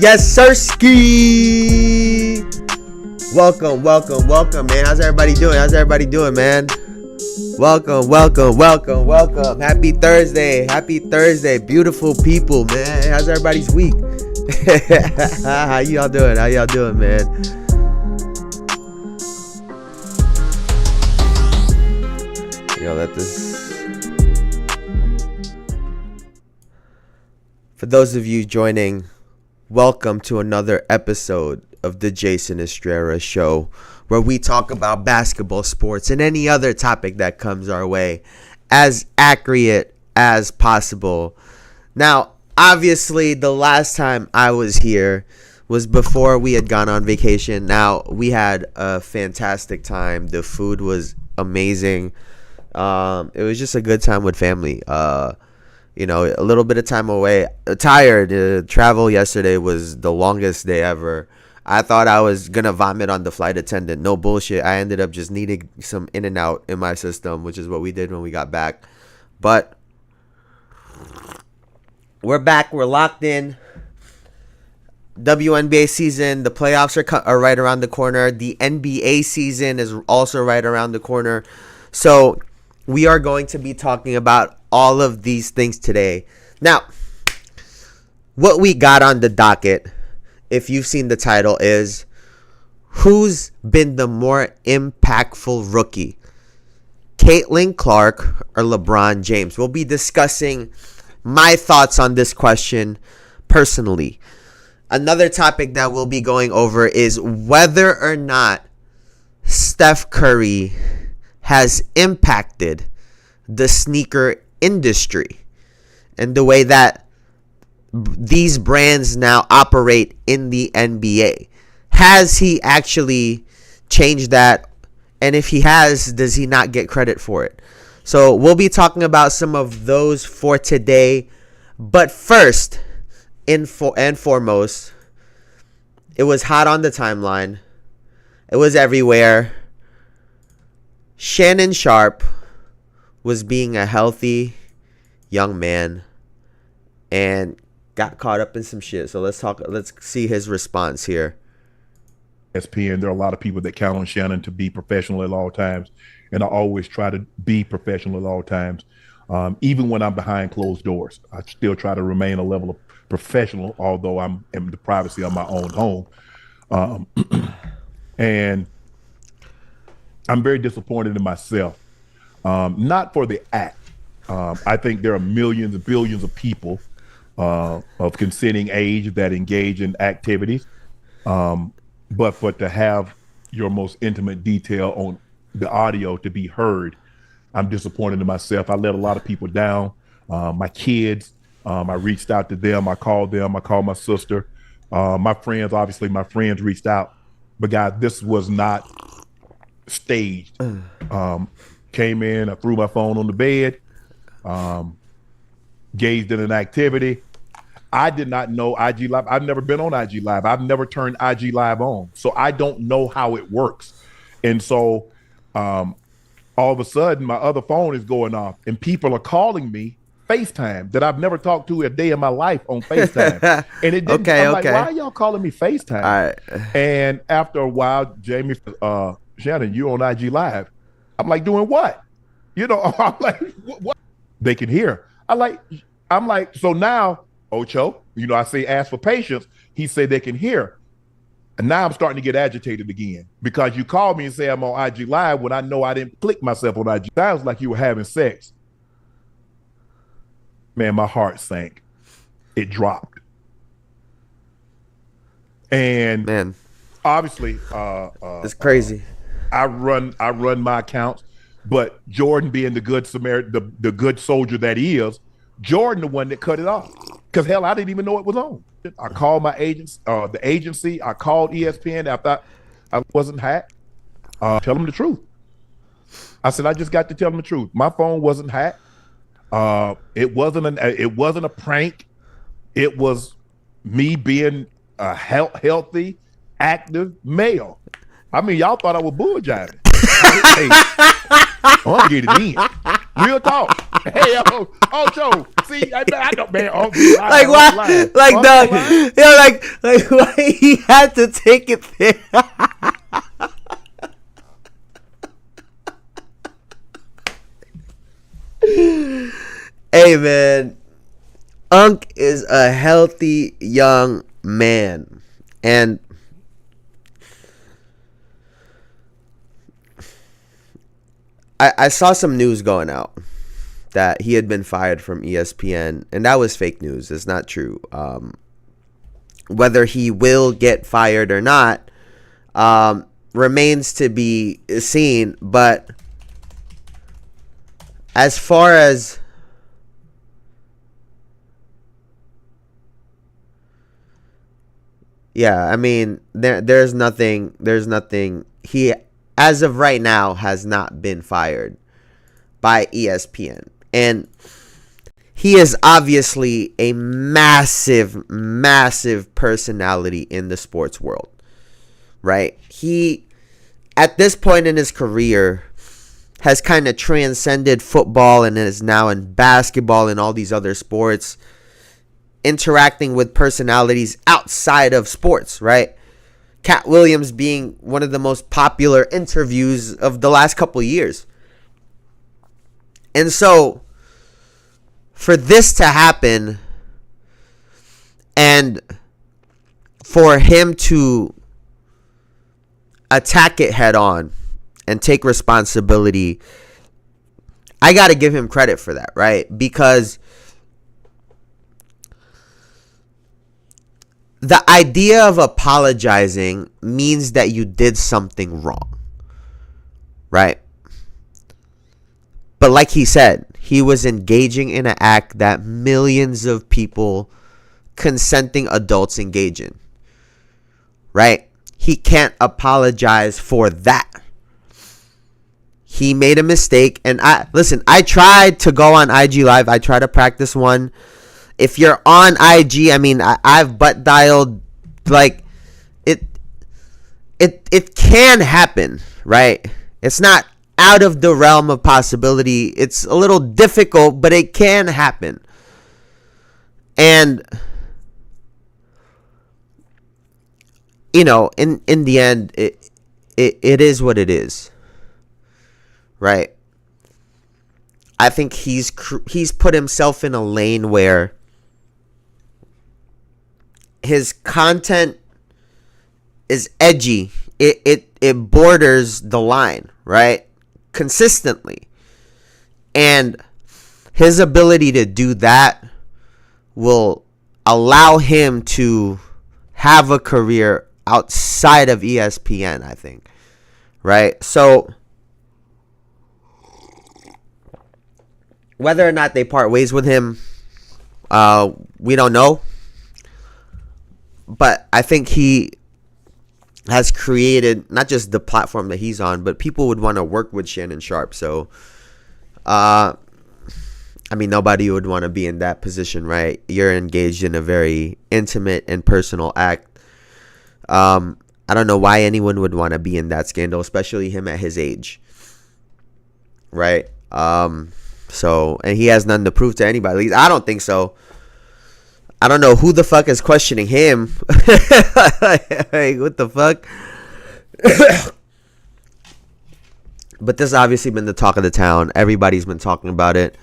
Yes, sirski. Welcome, man. How's everybody doing, man? Welcome. Happy Thursday, beautiful people, man. How's everybody's week? How y'all doing, man? Let this. For those of you joining, welcome to another episode of the Jayson Estrera Show, where we talk about basketball, sports, and any other topic that comes our way as accurate as possible. Now, obviously, the last time I was here was before we had gone on vacation. Now, we had a fantastic time. The food was amazing. It was just a good time with family. A little bit of time away. Tired. Travel yesterday was the longest day ever. I thought I was going to vomit on the flight attendant. No bullshit. I ended up just needing some in and out in my system, which is what we did when we got back. But we're back. We're locked in. WNBA season. The playoffs are right around the corner. The NBA season is also right around the corner. So we are going to be talking about all of these things today. Now, what we got on the docket, if you've seen the title, is who's been the more impactful rookie? Caitlin Clark or LeBron James? We'll be discussing my thoughts on this question personally. Another topic that we'll be going over is whether or not Steph Curry has impacted the sneaker industry and the way that these brands now operate in the NBA. Has he actually changed that? And if he has, does he not get credit for it? So we'll be talking about some of those for today. But first and foremost, it was hot on the timeline. It was everywhere. Shannon Sharpe was being a healthy young man and got caught up in some shit. So let's see his response here. ESPN, there are a lot of people that count on Shannon to be professional at all times, and I always try to be professional at all times. Even when I'm behind closed doors, I still try to remain a level of professional, although I'm in the privacy of my own home. And I'm very disappointed in myself, not for the act. I think there are millions and billions of people of consenting age that engage in activities. But to have your most intimate detail on the audio to be heard, I'm disappointed in myself. I let a lot of people down. My kids, I reached out to them. I called my sister. My friends reached out. But guys, this was not staged. Came in, I threw my phone on the bed, gazed in an activity. I did not know IG Live. I've never been on IG Live. I've never turned IG Live on. So I don't know how it works. And so all of a sudden, my other phone is going off and people are calling me FaceTime that I've never talked to a day in my life on FaceTime. And it didn't. I'm like, why are y'all calling me FaceTime? All right. And after a while, Jamie, Shannon, you on IG Live. I'm like, doing what? I'm like, what? They can hear. I'm like, so now, Ocho, I say ask for patience. He said they can hear. And now I'm starting to get agitated again because you called me and say I'm on IG Live when I know I didn't click myself on IG. Sounds like you were having sex. Man, my heart sank. It dropped. And man, obviously, it's crazy. I run my accounts, but Jordan being the good Samaritan, the good soldier that he is, Jordan the one that cut it off. Because hell, I didn't even know it was on. I called my agents, the agency. I called ESPN after I wasn't hacked. Tell them the truth. I said I just got to tell them the truth. My phone wasn't hacked. It wasn't a prank. It was me being a healthy, active male. I mean, y'all thought I was bull jiving. Hey, I'm gonna get it in. Real talk. Hey, Joe. See, I know, man. Like why? Like the like why he had to take it there? Hey man, Unc is a healthy young man, and I saw some news going out that he had been fired from ESPN, and that was fake news. It's not true. Whether he will get fired or not remains to be seen. But as far as I mean, there's nothing. He, as of right now, has not been fired by ESPN. And he is obviously a massive personality in the sports world, right? He, at this point in his career, has kind of transcended football and is now in basketball and all these other sports, interacting with personalities outside of sports, right? Cat Williams being one of the most popular interviews of the last couple of years. And so, for this to happen, and for him to attack it head on and take responsibility, I got to give him credit for that, right? Because the idea of apologizing means that you did something wrong, right? But like he said, he was engaging in an act that millions of people, consenting adults, engage in, right? He can't apologize for that. He made a mistake. And I tried to go on IG Live. I tried to practice one. If you're on IG, I mean, I've butt dialed, like, it can happen, right? It's not out of the realm of possibility. It's a little difficult, but it can happen. And, you know, in the end, it is what it is, right? I think he's put himself in a lane where his content is edgy. It borders the line, right? Consistently. And his ability to do that will allow him to have a career outside of ESPN, I think. Right? So whether or not they part ways with him, we don't know. But I think he has created not just the platform that he's on, but people would want to work with Shannon Sharpe. So, I mean, nobody would want to be in that position, right? You're engaged in a very intimate and personal act. I don't know why anyone would want to be in that scandal, especially him at his age, right? So, and he has nothing to prove to anybody. At least I don't think so. I don't know who the fuck is questioning him. Like, what the fuck? But this has obviously been the talk of the town. Everybody's been talking about it.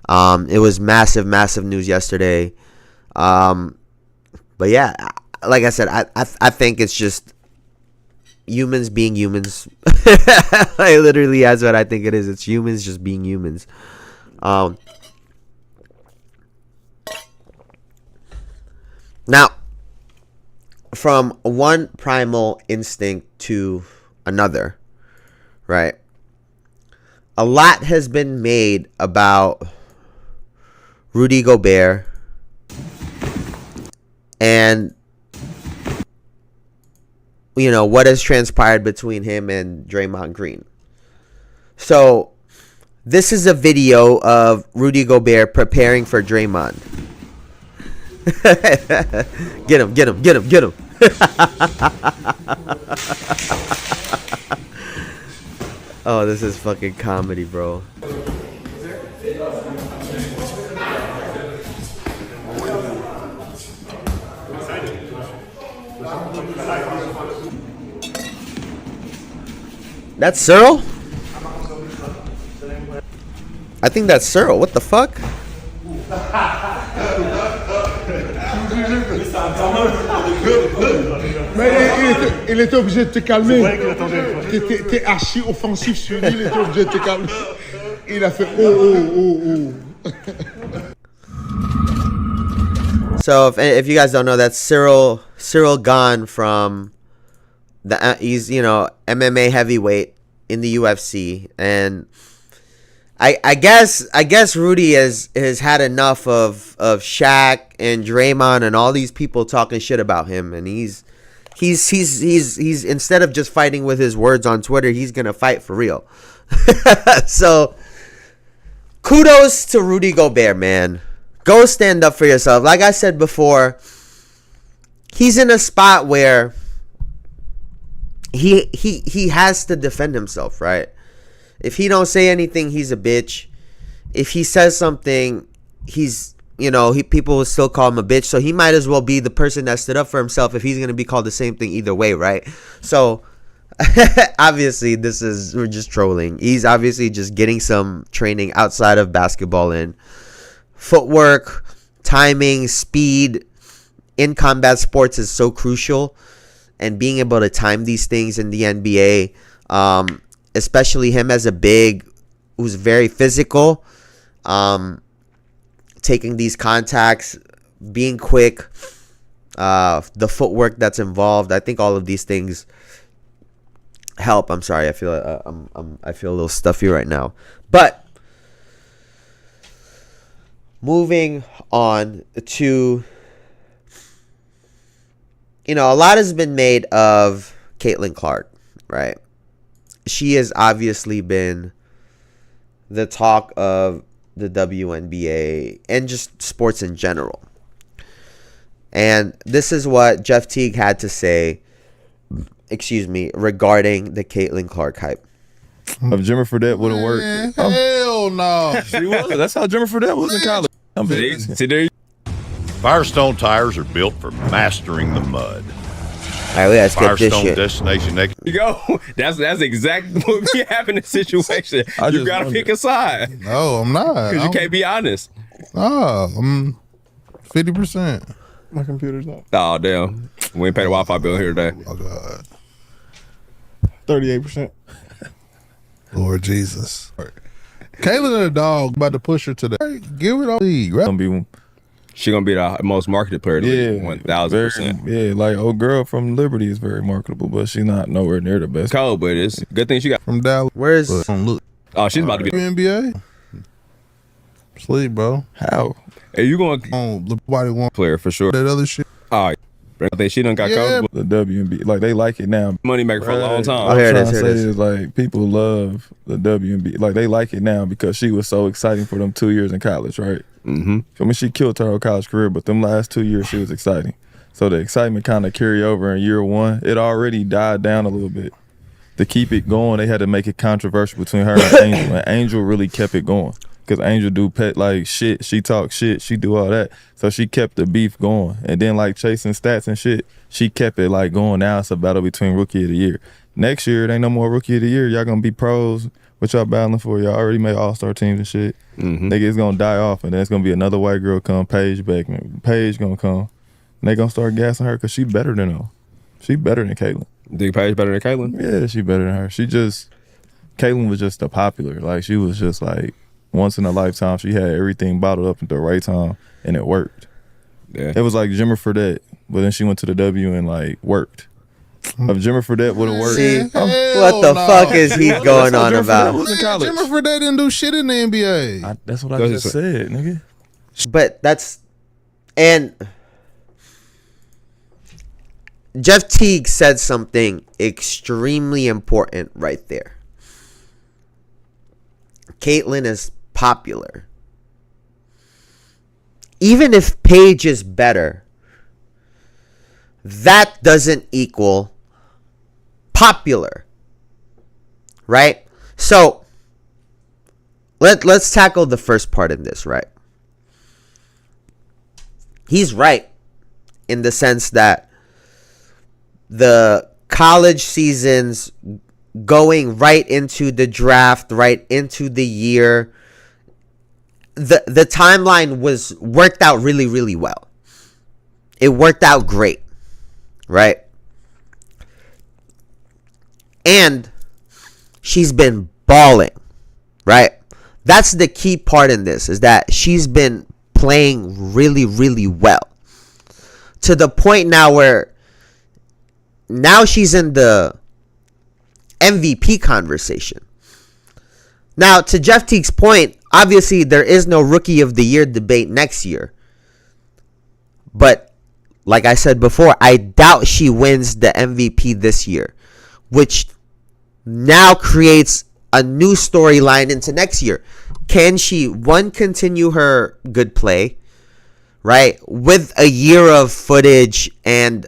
It was massive news yesterday. But yeah, like I said, I think it's just humans being humans. Like, literally, that's what I think it is. It's humans just being humans. Now, from one primal instinct to another, right? A lot has been made about Rudy Gobert and, you know, what has transpired between him and Draymond Green. So, this is a video of Rudy Gobert preparing for Draymond. Get him. Oh, this is fucking comedy, bro. That's Cyril? I think that's Cyril. What the fuck? Mais il était obligé de te calmer. T'es archi offensif sur lui, il était obligé de te calmer. Il a fait oh. So if you guys don't know, that's Cyril Gane from he's MMA heavyweight in the UFC, and I guess Rudy has had enough of Shaq and Draymond and all these people talking shit about him, and he's instead of just fighting with his words on Twitter, he's gonna fight for real. So kudos to Rudy Gobert, man. Go stand up for yourself. Like I said before, he's in a spot where he has to defend himself, right? If he don't say anything, he's a bitch. If he says something, people will still call him a bitch. So he might as well be the person that stood up for himself if he's going to be called the same thing either way, right? So obviously we're just trolling. He's obviously just getting some training outside of basketball in. Footwork, timing, speed in combat sports is so crucial, and being able to time these things in the NBA, especially him as a big who's very physical, taking these contacts, being quick, the footwork that's involved. I think all of these things help. I'm sorry, I feel I feel a little stuffy right now, but moving on to, a lot has been made of Caitlin Clark, right? She has obviously been the talk of the WNBA and just sports in general. And this is what Jeff Teague had to say, regarding the Caitlin Clark hype. If Jimmer Fredette would have worked. Hell no. She was. That's how Jimmer Fredette was in college. Firestone tires are built for mastering the mud. All right, we gotta skip this Firestone shit. destination next. You go. That's exactly what we have in this situation. You gotta pick a side No, I'm not. because you can't be honest. No, I'm 50%. My computer's not. Oh damn, we ain't paid a Wi-Fi bill here today. Oh God, 38%. Lord Jesus. Kayla the dog about to push her to the give it all league, right? Gonna be She gonna be the most marketed player. In the league, 1000%. Yeah, like old girl from Liberty is very marketable, but she's not nowhere near the best. Cold, but it's good thing she got. From Dallas. Where's But don't look. Oh, she's about to be. NBA? Sleep, bro. How? Are you going Nobody want player for sure? that other shit. Oh, I think she done got Yeah. cold. The WNB, like they like it now. Money maker for a long Oh, time. here it What I'm is, trying here it to say is. like people love the WNB, like they like it now because she was so exciting for them 2 years in college, right? Mm-hmm. I mean, she killed her whole college career, but them last 2 years she was exciting. So the excitement kind of carry over in year one. It already died down a little bit. To keep it going, they had to make it controversial between her and Angel, and Angel really kept it going. Because Angel do pet like shit, she talk shit, she do all that. So she kept the beef going. And then like chasing stats and shit, she kept it like going. Now it's a battle between Rookie of the Year. Next year, it ain't no more Rookie of the Year. Y'all gonna be pros. What y'all battling for? Y'all already made All-Star teams and shit. Mm-hmm. Nigga, it's gonna die off, and then it's gonna be another white girl come, Paige Beckman. Paige gonna come. And they gonna start gassing her because she better than her. She better than Caitlyn. Dig Page better than Caitlyn? Yeah, she better than her. Caitlyn was just a popular. Like, she was just like, once in a lifetime, she had everything bottled up at the right time, and it worked. Yeah. It was like Jimmer Fredette, but then she went to the W and, like, worked. If Jimmer Fredette would have worked. See, Hell what the no. fuck is he going on Jimmer Fredette about? was in college. Jimmer Fredette didn't do shit in the NBA. That's what I Go just said, nigga. But and Jeff Teague said something extremely important right there. Caitlyn is popular. Even if Paige is better, that doesn't equal popular. Right? So, let's tackle the first part of this, right? He's right in the sense that the college seasons going right into the draft, right into the year. The timeline was worked out really, really well. It worked out great, right? And she's been balling, right? That's the key part in this, is that she's been playing really, really well. To the point now where now she's in the MVP conversation. Now, to Jeff Teague's point, obviously there is no Rookie of the Year debate next year. But like I said before, I doubt she wins the MVP this year, which now creates a new storyline into next year. Can she, one, continue her good play, right, with a year of footage and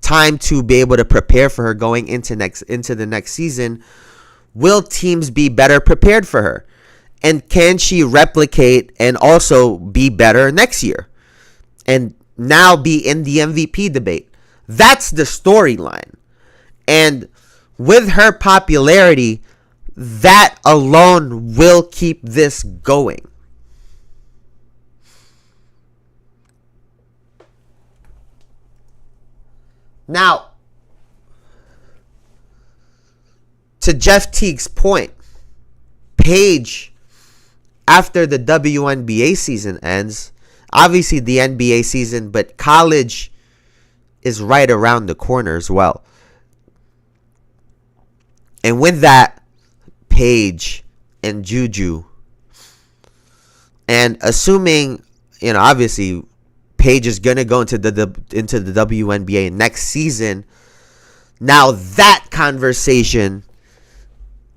time to be able to prepare for her going into the next season? Will teams be better prepared for her? And can she replicate and also be better next year and now be in the MVP debate? That's the storyline. And with her popularity, that alone will keep this going. Now, to Jeff Teague's point, Paige, after the WNBA season ends, obviously the NBA season, but college is right around the corner as well. And with that, Paige and Juju, and assuming, obviously Paige is gonna go into the WNBA next season, now that conversation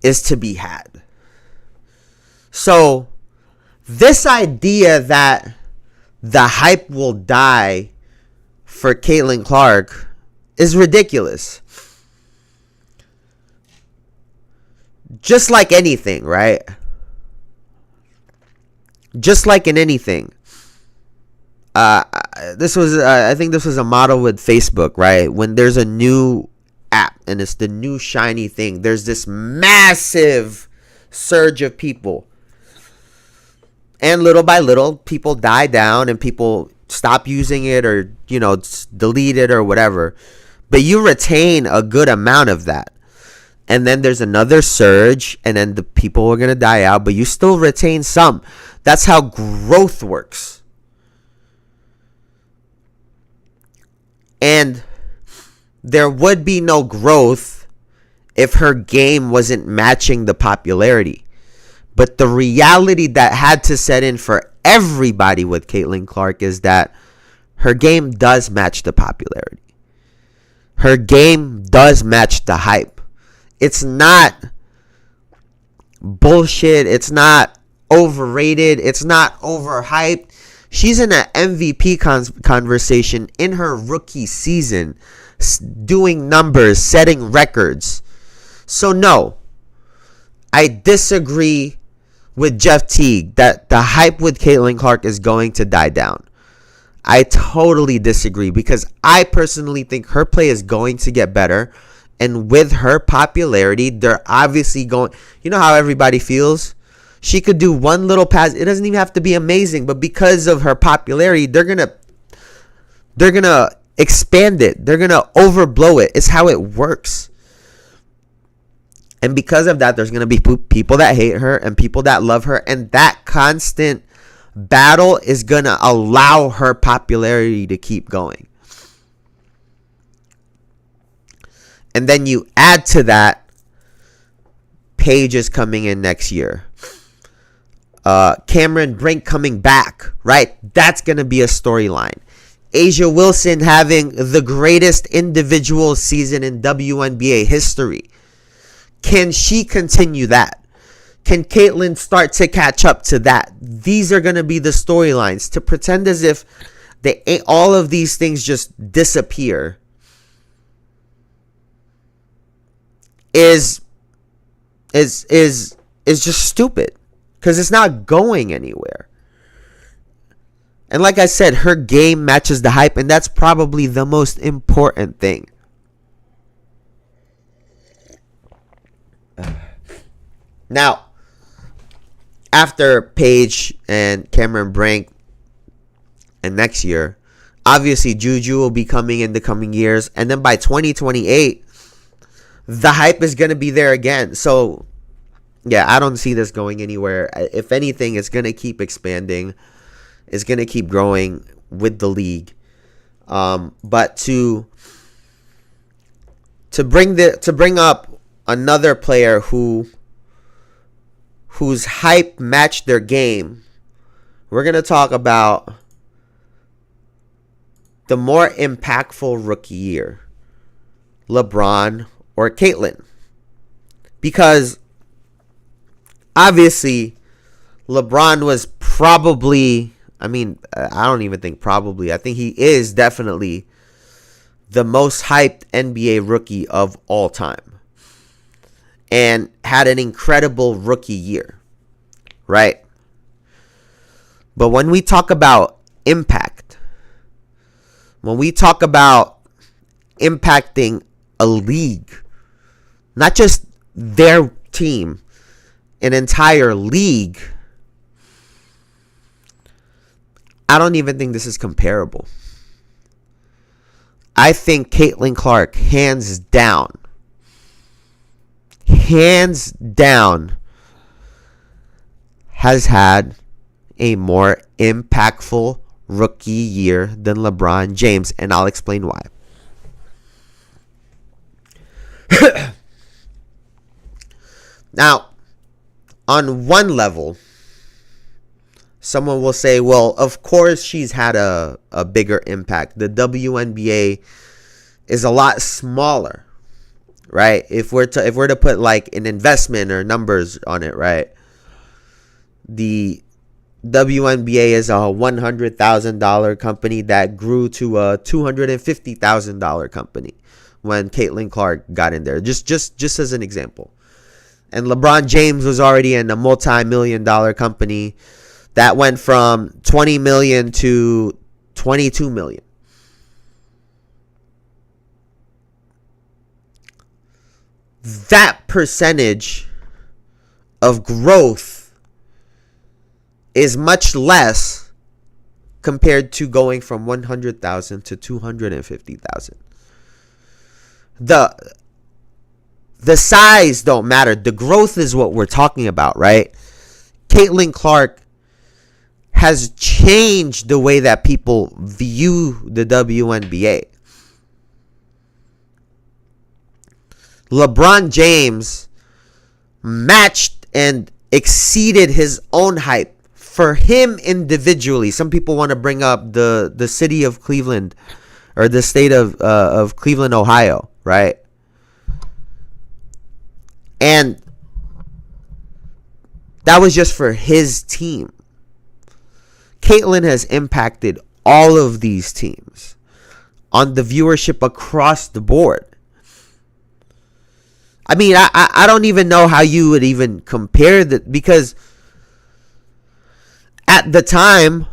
is to be had. So this idea that the hype will die for Caitlin Clark is ridiculous. Just like anything, right? Just like in anything. I think this was a model with Facebook, right? When there's a new app and it's the new shiny thing, there's this massive surge of people. And little by little, people die down and people stop using it or, delete it or whatever. But you retain a good amount of that. And then there's another surge, and then the people are going to die out, but you still retain some. That's how growth works. And there would be no growth if her game wasn't matching the popularity. But the reality that had to set in for everybody with Caitlin Clark is that her game does match the popularity. Her game does match the hype. It's not bullshit. It's not overrated. It's not overhyped. She's in an MVP conversation in her rookie season, doing numbers, setting records. So no, I disagree with Jeff Teague that the hype with Caitlin Clark is going to die down. I totally disagree because I personally think her play is going to get better. And with her popularity, they're obviously going... You know how everybody feels? She could do one little pass. It doesn't even have to be amazing. But because of her popularity, they're gonna expand it. They're going to overblow it. It's how it works. And because of that, there's going to be people that hate her and people that love her. And that constant battle is going to allow her popularity to keep going. And then you add to that, Paige is coming in next year. Cameron Brink coming back, right? That's going to be a storyline. Asia Wilson having the greatest individual season in WNBA history. Can she continue that? Can Caitlin start to catch up to that? These are going to be the storylines. To pretend as if all of these things just disappear is just stupid, because it's not going anywhere. And like I said, her game matches the hype, and that's probably the most important thing. Now, after Paige and Cameron Brink and next year, obviously Juju will be coming in the coming years. And then by 2028, the hype is going to be there again. So, yeah, I don't see this going anywhere. If anything, it's going to keep expanding. It's going to keep growing with the league. But to bring up another player whose hype matched their game, we're going to talk about the more impactful rookie year, LeBron or Caitlyn. Because obviously LeBron was probably, I don't even think probably, I think he is definitely the most hyped NBA rookie of all time. And had an incredible rookie year, right? But when we talk about impact, when we talk about impacting a league, not just their team, an entire league, I don't even think this is comparable. I think Caitlin Clark, hands down, has had a more impactful rookie year than LeBron James, and I'll explain why. Now, on one level, someone will say, well, of course she's had a bigger impact. The WNBA is a lot smaller, right? If we're to put like an investment or numbers on it, right? The WNBA is a $100,000 company that grew to a $250,000 company when Caitlin Clark got in there. Just as an example. And LeBron James was already in a multi-million-dollar company that went from 20 million to 22 million. That percentage of growth is much less compared to going from 100,000 to 250,000. The size don't matter. The growth is what we're talking about, right? Caitlin Clark has changed the way that people view the WNBA. LeBron James matched and exceeded his own hype for him individually. Some people want to bring up the city of Cleveland or the state of Cleveland, Ohio, right? And that was just for his team. Caitlyn has impacted all of these teams on the viewership across the board. I mean, I don't even know how you would even compare that, because at the time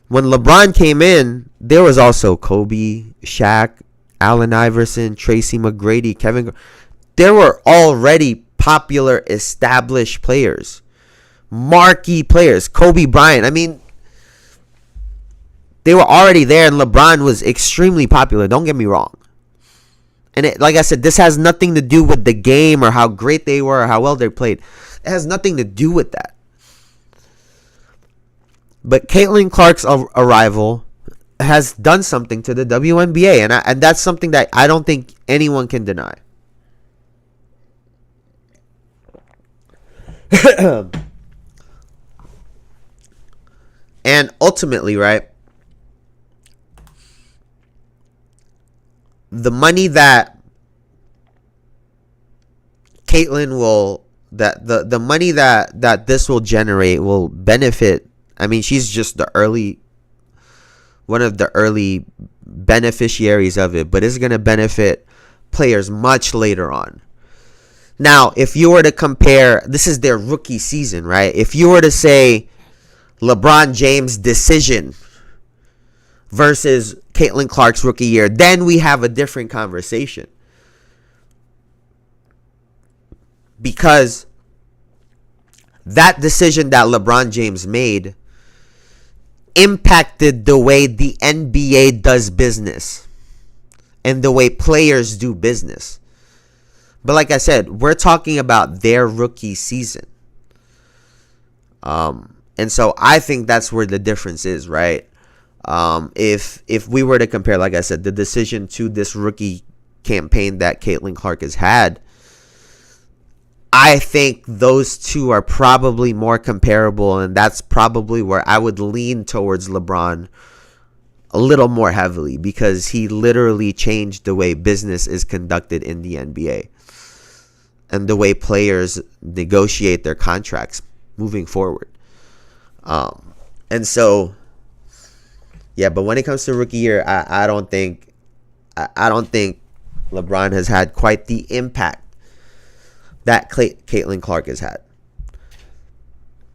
when LeBron came in, there was also Kobe, Shaq, Allen Iverson, Tracy McGrady, Kevin. There were already popular, established players, marquee players, Kobe Bryant. I mean, they were already there, and LeBron was extremely popular. Don't get me wrong. And like I said, this has nothing to do with the game or how great they were or how well they played. It has nothing to do with that. But Caitlin Clark's arrival has done something to the WNBA, and that's something that I don't think anyone can deny. And ultimately, right, the money that Caitlyn will, that the money that this will generate will benefit. I mean, she's just one of the early beneficiaries of it, but it's going to benefit players much later on. Now, if you were to compare, this is their rookie season, right? If you were to say LeBron James' decision versus Caitlin Clark's rookie year, then we have a different conversation. because that decision that LeBron James made impacted the way the NBA does business and the way players do business. But like I said, we're talking about their rookie season. And so I think that's where the difference is, right? If we were to compare, like I said, the decision to this rookie campaign that Caitlin Clark has had, I think those two are probably more comparable, and that's probably where I would lean towards LeBron a little more heavily, because he literally changed the way business is conducted in the NBA and the way players negotiate their contracts moving forward. And so, yeah, but when it comes to rookie year, I don't think LeBron has had quite the impact that Caitlin Clark has had.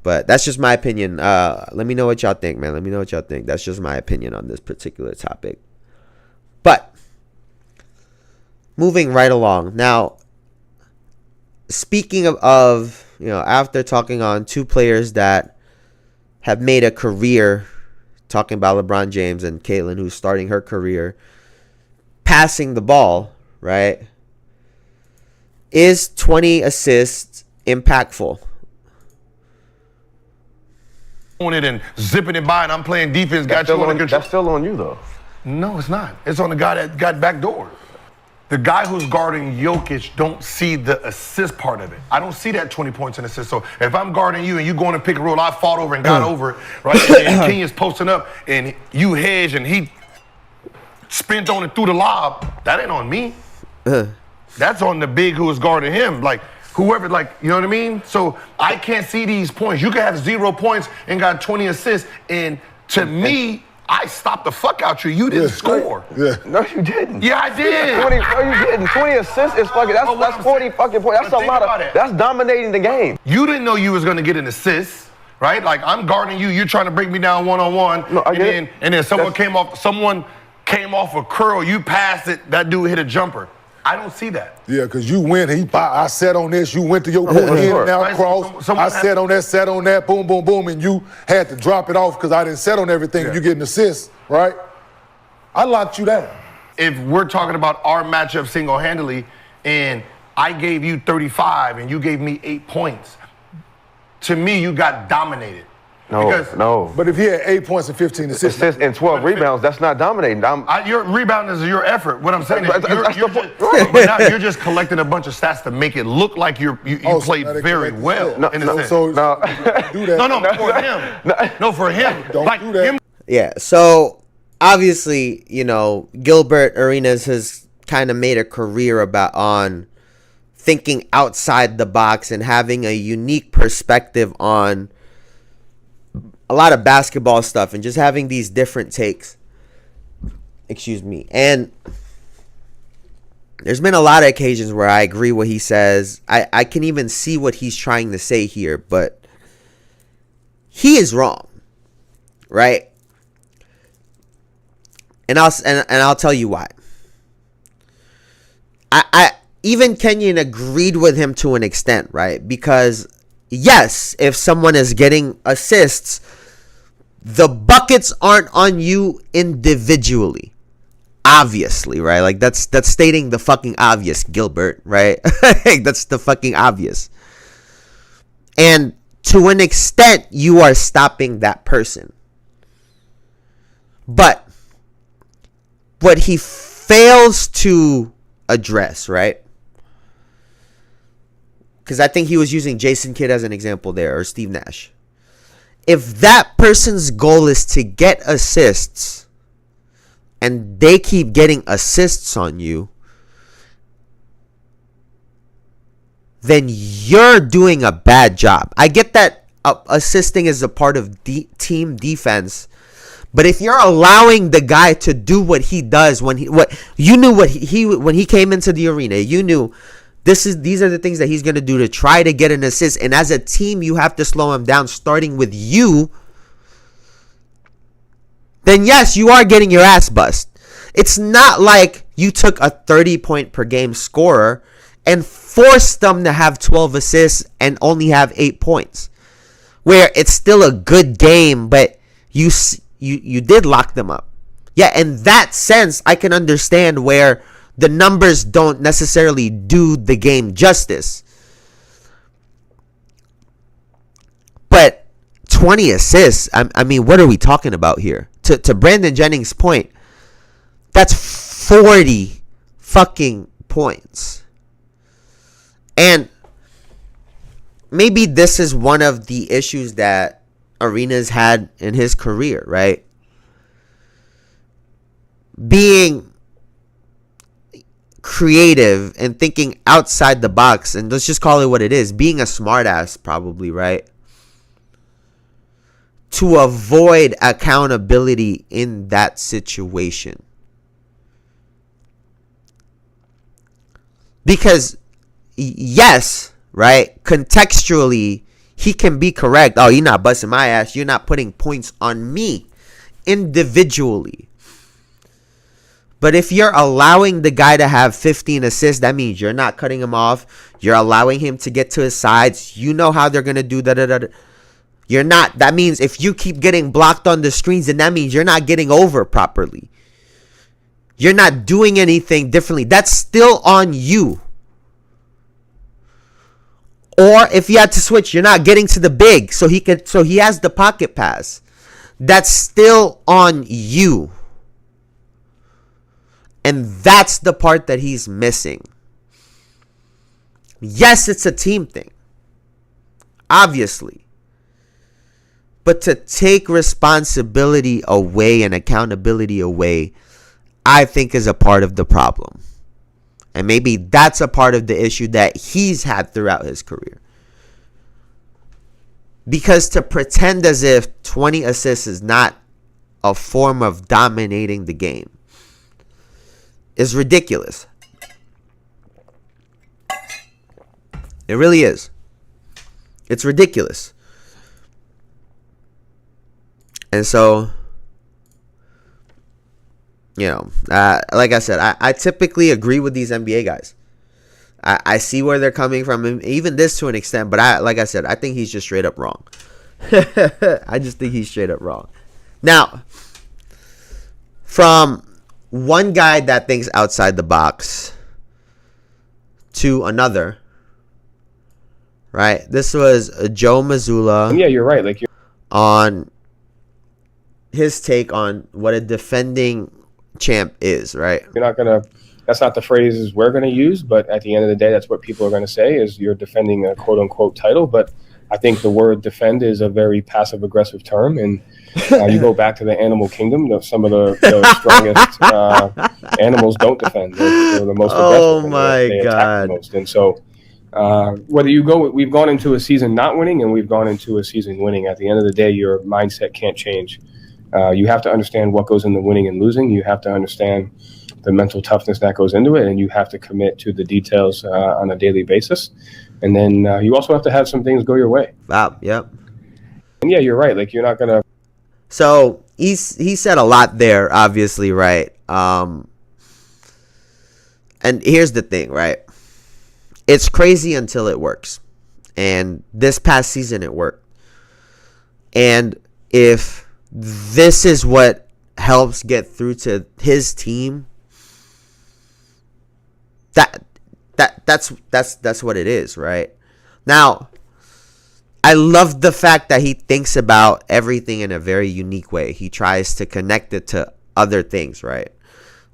But that's just my opinion. Let me know what y'all think, man. Let me know what y'all think. That's just my opinion on this particular topic. But moving right along. Now, speaking of, after talking on two players that have made a career, talking about LeBron James and Caitlin, who's starting her career passing the ball, right? Is 20 assists impactful? It and zipping it by, and I'm playing defense. Got you under control. That's still on you, though. No, it's not. It's on the guy that got backdoored. The guy who's guarding Jokic don't see the assist part of it. I don't see that 20 points in assist. So if I'm guarding you and you going to pick a roll, I fought over and got over it, right? And Kenya's posting up and you hedge and he spent on it through the lob. That ain't on me. That's on the big who is guarding him. Like, whoever, like, you know what I mean? So I can't see these points. You can have 0 points and got 20 assists. And to me, I stopped the fuck out you. You didn't score. Yeah. No, you didn't. Yeah, I did. 20, no, you didn't. 20 assists is fucking, that's 40 fucking points. That's a lot of, that's dominating the game. You didn't know you was going to get an assist, right? Like, I'm guarding you. You're trying to break me down one-on-one. No, I get it. And then someone came off a curl. You passed it. That dude hit a jumper. I don't see that. Yeah, because you went, I sat on this, you went to your in, now cross, I sat on that, boom, boom, boom, and you had to drop it off because I didn't set on everything, you get an assist, right? I locked you down. If we're talking about our matchup single-handedly, and I gave you 35 and you gave me 8 points, to me, you got dominated. No. But if he had 8 points and 15 assists and 12 rebounds, that's not dominating. Your rebound is your effort. What I'm saying is you're just collecting a bunch of stats to make it look like you played very well. For him. Don't do that. Yeah, so obviously, Gilbert Arenas has kind of made a career on thinking outside the box and having a unique perspective on a lot of basketball stuff and just having these different takes. Excuse me. And there's been a lot of occasions where I agree what he says. I can even see what he's trying to say here, but he is wrong. Right? And I'll tell you why. I even Kenyon agreed with him to an extent, right? Because yes, if someone is getting assists, the buckets aren't on you individually. Obviously, right? Like that's stating the fucking obvious, Gilbert, right? That's the fucking obvious. And to an extent, you are stopping that person. But what he fails to address, right? Because I think he was using Jason Kidd as an example there, or Steve Nash. If that person's goal is to get assists, and they keep getting assists on you, then you're doing a bad job. I get that assisting is a part of team defense, but if you're allowing the guy to do what he does when he came into the arena, you knew these are the things that he's going to do to try to get an assist. And as a team, you have to slow him down, starting with you. Then yes, you are getting your ass bust. It's not like you took a 30-point per game scorer and force them to have 12 assists and only have 8 points, where it's still a good game, but you did lock them up. Yeah, in that sense, I can understand where the numbers don't necessarily do the game justice. But 20 assists, I mean, what are we talking about here? To Brandon Jennings' point, that's 40 fucking points. And maybe this is one of the issues that Arenas had in his career, right? Being creative and thinking outside the box, and let's just call it what it is, being a smartass, probably, right? To avoid accountability in that situation. Because, yes, right, contextually, he can be correct. Oh, you're not busting my ass. You're not putting points on me individually. But if you're allowing the guy to have 15 assists, that means you're not cutting him off. You're allowing him to get to his sides. You know how they're going to do that. You're not. That means if you keep getting blocked on the screens, then that means you're not getting over properly. You're not doing anything differently. That's still on you. Or if you had to switch, you're not getting to the big, so he has the pocket pass. That's still on you. And that's the part that he's missing. Yes, it's a team thing. Obviously. But to take responsibility away and accountability away, I think is a part of the problem. And maybe that's a part of the issue that he's had throughout his career. Because to pretend as if 20 assists is not a form of dominating the game is ridiculous. It really is. It's ridiculous. And so, you know, like I said, I typically agree with these NBA guys. I see where they're coming from, and even this to an extent, but like I said, I think he's just straight up wrong. I just think he's straight up wrong. Now, from one guy that thinks outside the box to another, right? This was Joe Mazzulla. Yeah, you're right. Like on his take on what a defending champ is, right? You're not gonna. That's not the phrases we're gonna use, but at the end of the day, that's what people are gonna say is you're defending a quote unquote title. But I think the word defend is a very passive aggressive term, and you go back to the animal kingdom. Some of the strongest animals don't defend. They're the most aggressive. Oh my they God! The most. And so, whether you go, we've gone into a season not winning, and we've gone into a season winning. At the end of the day, your mindset can't change. You have to understand what goes into winning and losing. You have to understand the mental toughness that goes into it, and you have to commit to the details on a daily basis. And then you also have to have some things go your way. Wow. Yep. And yeah, you're right. Like you're not gonna. So he said a lot there, obviously, right? And here's the thing, right? It's crazy until it works. And this past season it worked. And if this is what helps get through to his team, that's what it is, right? Now, I love the fact that he thinks about everything in a very unique way. He tries to connect it to other things, right?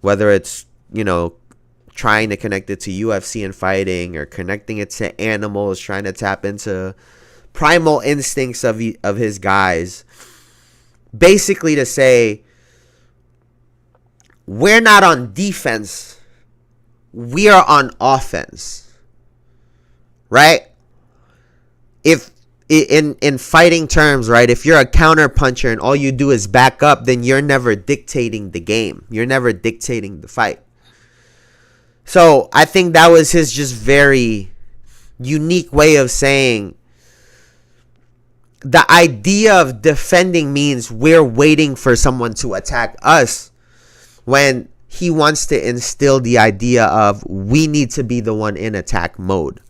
Whether it's, you know, trying to connect it to UFC and fighting, or connecting it to animals, trying to tap into primal instincts of his guys. Basically to say, we're not on defense, we are on offense, right? If in fighting terms, right, if you're a counter puncher and all you do is back up, then you're never dictating the game. You're never dictating the fight. So I think that was his just very unique way of saying the idea of defending means we're waiting for someone to attack us, when he wants to instill the idea of we need to be the one in attack mode.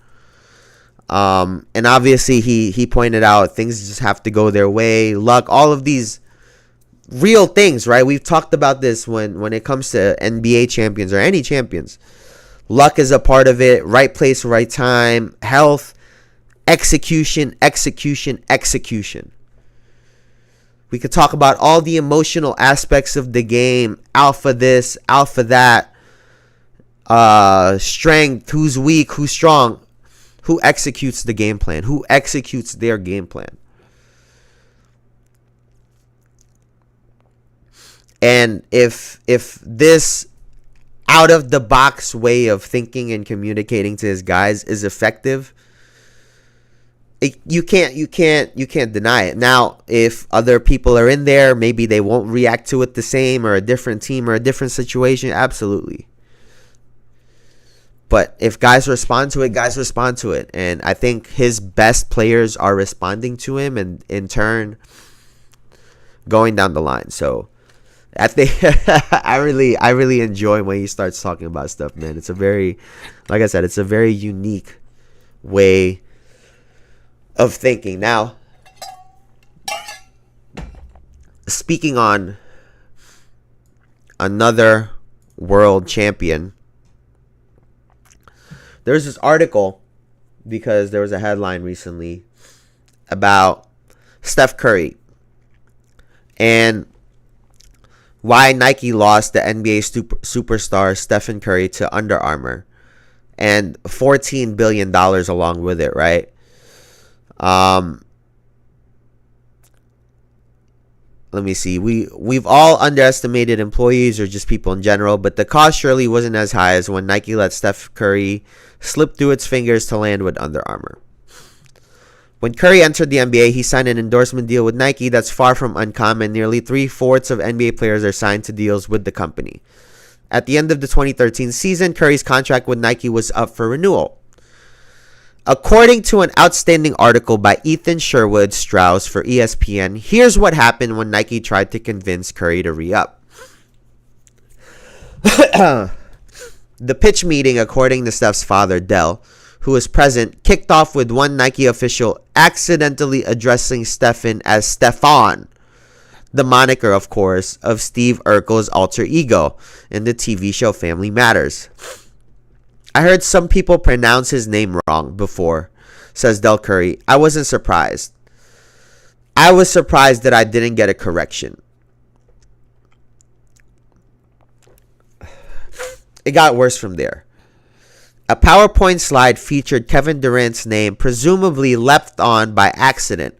And obviously he pointed out things just have to go their way, luck, all of these real things, right? We've talked about this when it comes to NBA champions or any champions. Luck is a part of it, right place, right time, health, execution. We could talk about all the emotional aspects of the game, alpha this, alpha that, strength, who's weak, who's strong, who executes the game plan, who executes their game plan. And if this out of the box way of thinking and communicating to his guys is effective, you can't deny it. Now, if other people are in there, maybe they won't react to it the same, or a different team or a different situation. Absolutely. But if guys respond to it. And I think his best players are responding to him, and in turn going down the line. So I think I really enjoy when he starts talking about stuff, man. It's a very, like I said, it's a very unique way of thinking. Now, speaking on another world champion, there's this article because there was a headline recently about Steph Curry and why Nike lost the NBA superstar Stephen Curry to Under Armour, and $14 billion along with it, right? Let me see. We've all underestimated employees or just people in general, but the cost surely wasn't as high as when Nike let Steph Curry slip through its fingers to land with Under Armour. When Curry entered the NBA, he signed an endorsement deal with Nike that's far from uncommon. Nearly 3/4 of NBA players are signed to deals with the company. At the end of the 2013 season, Curry's contract with Nike was up for renewal. According to an outstanding article by Ethan Sherwood Strauss for ESPN, here's what happened when Nike tried to convince Curry to re-up. The pitch meeting, according to Steph's father, Dell, who was present, kicked off with one Nike official accidentally addressing Stephen as Stefan, the moniker, of course, of Steve Urkel's alter ego in the TV show Family Matters. I heard some people pronounce his name wrong before, says Del Curry. I wasn't surprised. I was surprised that I didn't get a correction. It got worse from there. A PowerPoint slide featured Kevin Durant's name, presumably left on by accident.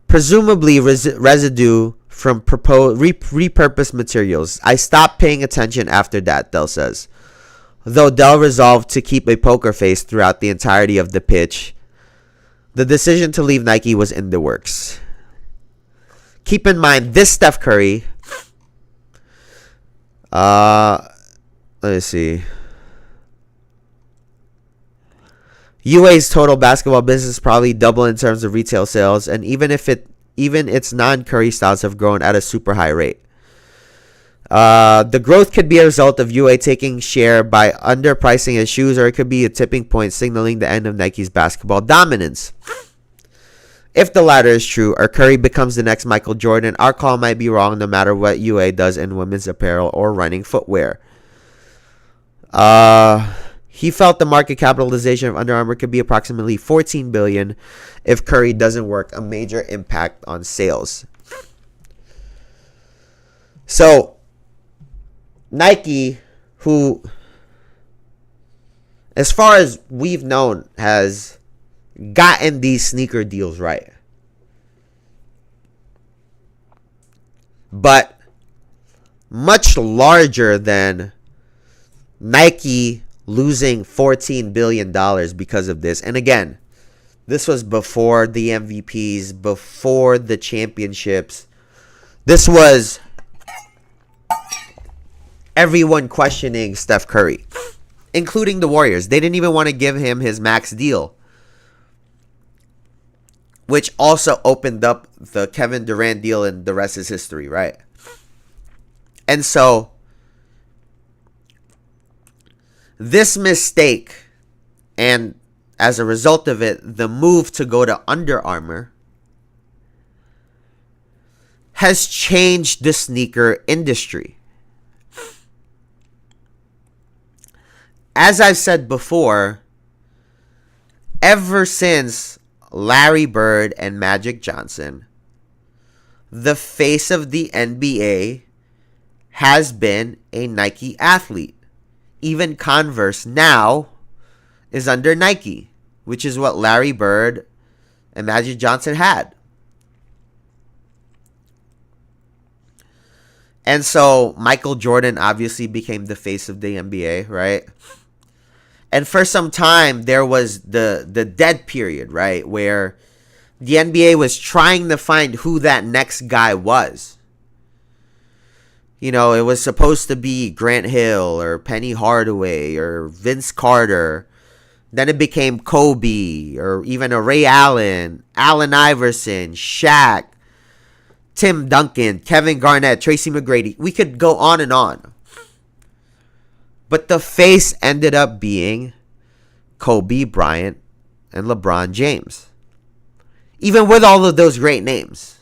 Presumably residue from repurposed materials. I stopped paying attention after that, Dell says. Though Dell resolved to keep a poker face throughout the entirety of the pitch, the decision to leave Nike was in the works. Keep in mind, this Steph Curry, let's see. UA's total basketball business probably double in terms of retail sales, and even its non-Curry styles have grown at a super high rate. The growth could be a result of UA taking share by underpricing its shoes, or it could be a tipping point signaling the end of Nike's basketball dominance. If the latter is true, or Curry becomes the next Michael Jordan, our call might be wrong no matter what UA does in women's apparel or running footwear. He felt the market capitalization of Under Armour could be approximately $14 billion if Curry doesn't work a major impact on sales. So, Nike, who, as far as we've known, has gotten these sneaker deals right. But much larger than Nike losing $14 billion because of this. And again, this was before the MVPs, before the championships. This was everyone questioning Steph Curry, including the Warriors. They didn't even want to give him his max deal, which also opened up the Kevin Durant deal, and the rest is history, right? And so This mistake, and as a result of it, the move to go to Under Armour, has changed the sneaker industry. As I've said before, ever since Larry Bird and Magic Johnson, the face of the NBA has been a Nike athlete. Even Converse now is under Nike, which is what Larry Bird and Magic Johnson had. And so Michael Jordan obviously became the face of the NBA, right? And for some time, there was the dead period, right? Where the NBA was trying to find who that next guy was. You know, it was supposed to be Grant Hill or Penny Hardaway or Vince Carter. Then it became Kobe or even a Ray Allen, Allen Iverson, Shaq, Tim Duncan, Kevin Garnett, Tracy McGrady. We could go on and on. But the face ended up being Kobe Bryant and LeBron James. Even with all of those great names.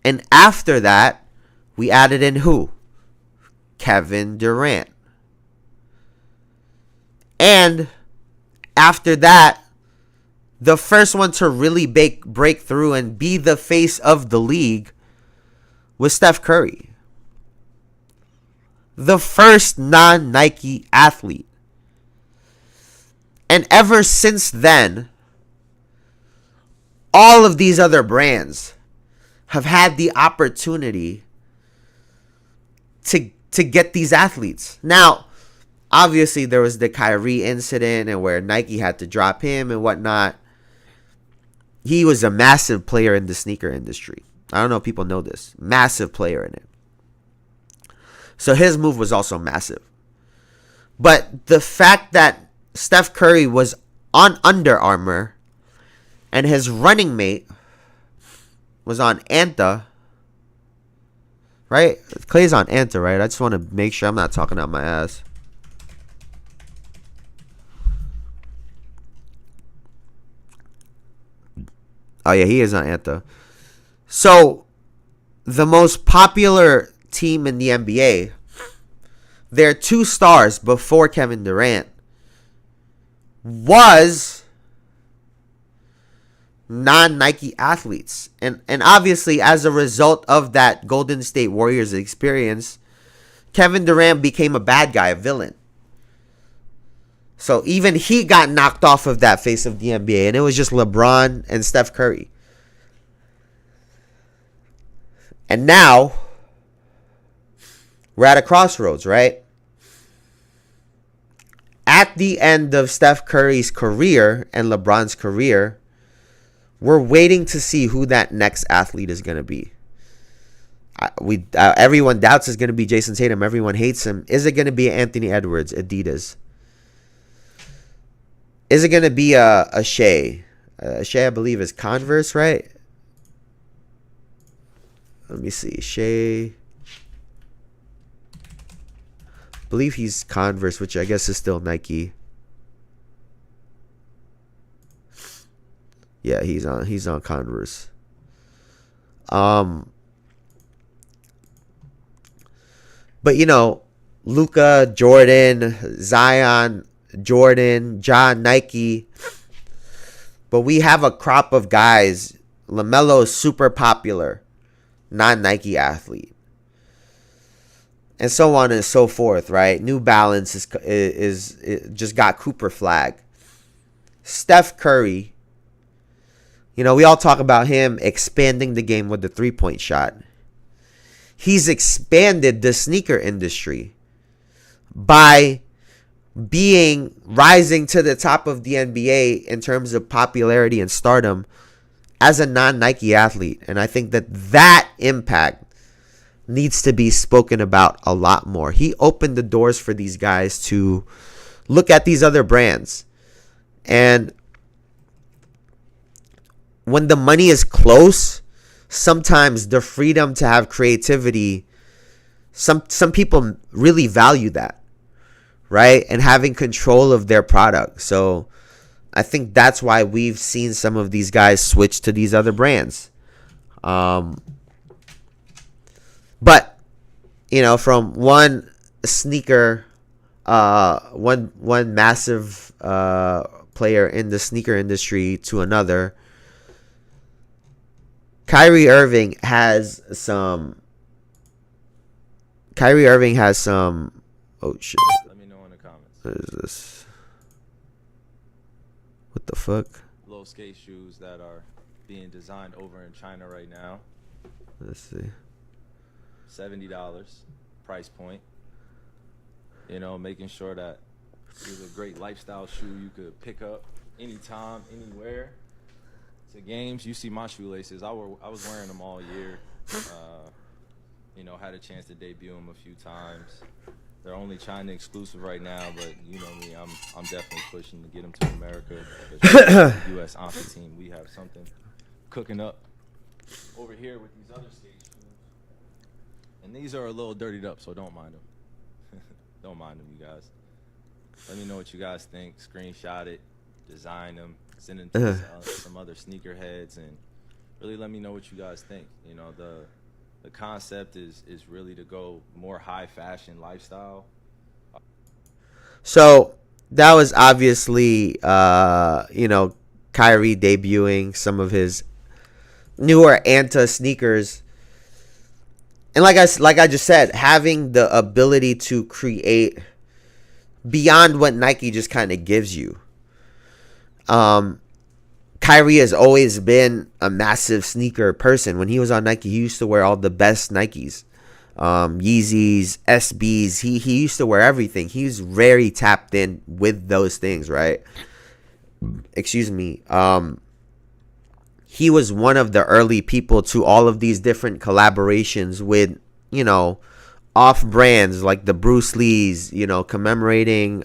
And after that, we added in who? Kevin Durant. And after that, the first one to really break through and be the face of the league was Steph Curry. The first non-Nike athlete. And ever since then, all of these other brands have had the opportunity to get these athletes. Now, obviously, there was the Kyrie incident and where Nike had to drop him and whatnot. He was a massive player in the sneaker industry. I don't know if people know this. Massive player in it. So his move was also massive. But the fact that Steph Curry was on Under Armour and his running mate was on Anta, right? Clay's on Anta, right? I just want to make sure I'm not talking out my ass. Oh, yeah, he is on Anta. So, the most popular team in the NBA, their two stars before Kevin Durant was non-Nike athletes. And obviously, as a result of that Golden State Warriors experience, Kevin Durant became a bad guy, a villain. So even he got knocked off of that face of the NBA, and it was just LeBron and Steph Curry. And now, we're at a crossroads, right? At the end of Steph Curry's career and LeBron's career, we're waiting to see who that next athlete is going to be. Everyone doubts it's going to be Jason Tatum. Everyone hates him. Is it going to be Anthony Edwards, Adidas? Is it going to be a Shea? Shea, I believe, is Converse, right? Let me see. Shea. I believe he's Converse, which I guess is still Nike. Yeah, he's on Converse. But you know, Luka, Jordan, Zion, Jordan, John, Nike. But we have a crop of guys. LaMelo is super popular, non-Nike athlete, and so on and so forth. Right? New Balance is just got Cooper flag. Steph Curry. You know, we all talk about him expanding the game with the three-point shot. He's expanded the sneaker industry by rising to the top of the NBA in terms of popularity and stardom as a non-Nike athlete. And I think that impact needs to be spoken about a lot more. He opened the doors for these guys to look at these other brands. And when the money is close, sometimes the freedom to have creativity some people really value that, right? And having control of their product. So I think that's why we've seen some of these guys switch to these other brands. But from one sneaker, one massive player in the sneaker industry to another, Kyrie Irving has some. Oh shit! Let me know in the comments. What is this? What the fuck? Low skate shoes that are being designed over in China right now. Let's see. $70 price point. Making sure that it's a great lifestyle shoe you could pick up anytime, anywhere. To games, you see my shoelaces. I was wearing them all year. Had a chance to debut them a few times. They're only China exclusive right now, but you know me, I'm definitely pushing to get them to America. The U.S. Amphi team, we have something cooking up over here with these other skate shoes. And these are a little dirtied up, so don't mind them. Don't mind them, you guys. Let me know what you guys think. Screenshot it, design them, send them to some other sneakerheads, and really let me know what you guys think. The concept is really to go more high fashion lifestyle. So that was obviously, Kyrie debuting some of his newer Anta sneakers. And like I just said, having the ability to create beyond what Nike just kind of gives you. Kyrie has always been a massive sneaker person. When he was on Nike, he used to wear all the best Nikes. Yeezys, SBs. He used to wear everything. He's very tapped in with those things, right? Excuse me. He was one of the early people to all of these different collaborations with, off brands like the Bruce Lees, commemorating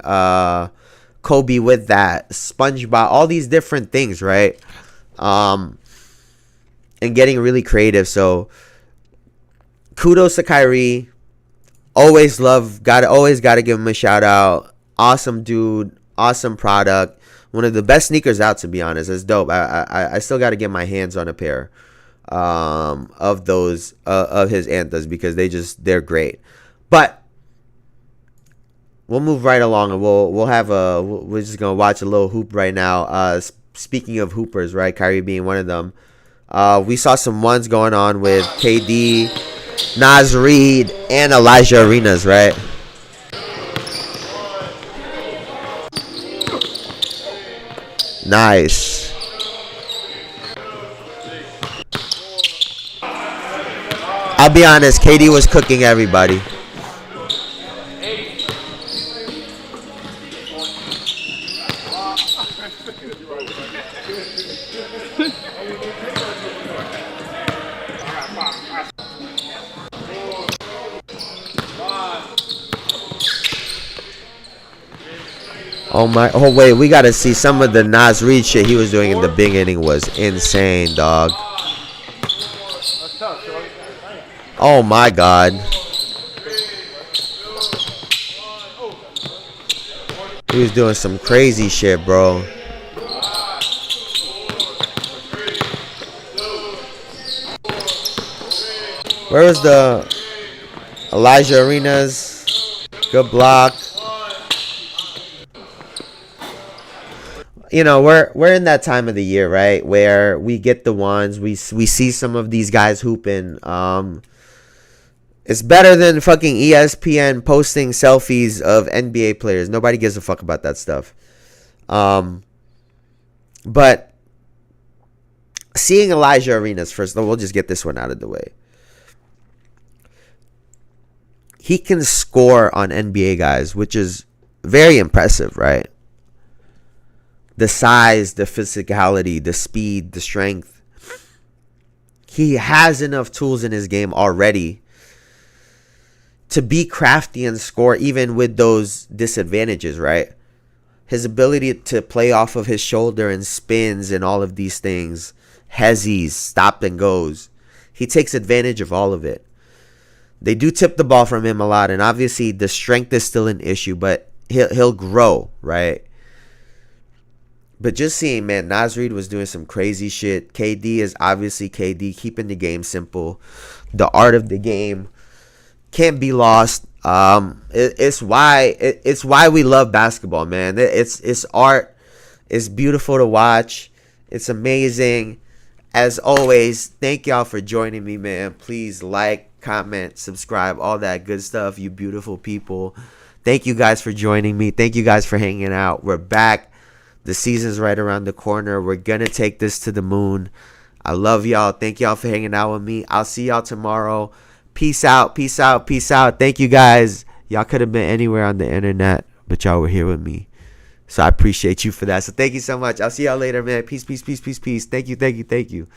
Kobe with that, SpongeBob, all these different things, right? And getting really creative. So kudos to Kyrie. Always gotta give him a shout out. Awesome dude, awesome product. One of the best sneakers out, to be honest. It's dope. I still gotta get my hands on a pair of those of his Anthas because they're great. But we'll move right along, and we're just gonna watch a little hoop right now. Speaking of hoopers, right? Kyrie being one of them. We saw some ones going on with KD, Naz Reid, and Elijah Arenas, right? Nice. I'll be honest, KD was cooking everybody. Oh wait, we gotta see some of the Naz Reid shit he was doing in the beginning was insane, dog. Oh my god. He was doing some crazy shit, bro. Where was the Elijah Arenas? Good block. We're in that time of the year, right, where we get the ones, we see some of these guys hooping. It's better than fucking ESPN posting selfies of NBA players. Nobody gives a fuck about that stuff. But seeing Elijah Arenas first, we'll just get this one out of the way. He can score on NBA guys, which is very impressive, right? The size, the physicality, the speed, the strength. He has enough tools in his game already to be crafty and score even with those disadvantages, right? His ability to play off of his shoulder and spins and all of these things. Hezzies, stop and goes. He takes advantage of all of it. They do tip the ball from him a lot, and obviously the strength is still an issue, but he'll grow, right? But just seeing, man, Naz Reid was doing some crazy shit. KD is obviously KD, keeping the game simple. The art of the game can't be lost. It's why we love basketball, man. It's art. It's beautiful to watch. It's amazing. As always, thank y'all for joining me, man. Please like, comment, subscribe, all that good stuff, you beautiful people. Thank you guys for joining me. Thank you guys for hanging out. We're back. The season's right around the corner. We're going to take this to the moon. I love y'all. Thank y'all for hanging out with me. I'll see y'all tomorrow. Peace out. Peace out. Peace out. Thank you guys. Y'all could have been anywhere on the internet, but y'all were here with me. So I appreciate you for that. So thank you so much. I'll see y'all later, man. Peace, peace, peace, peace, peace. Thank you, thank you, thank you.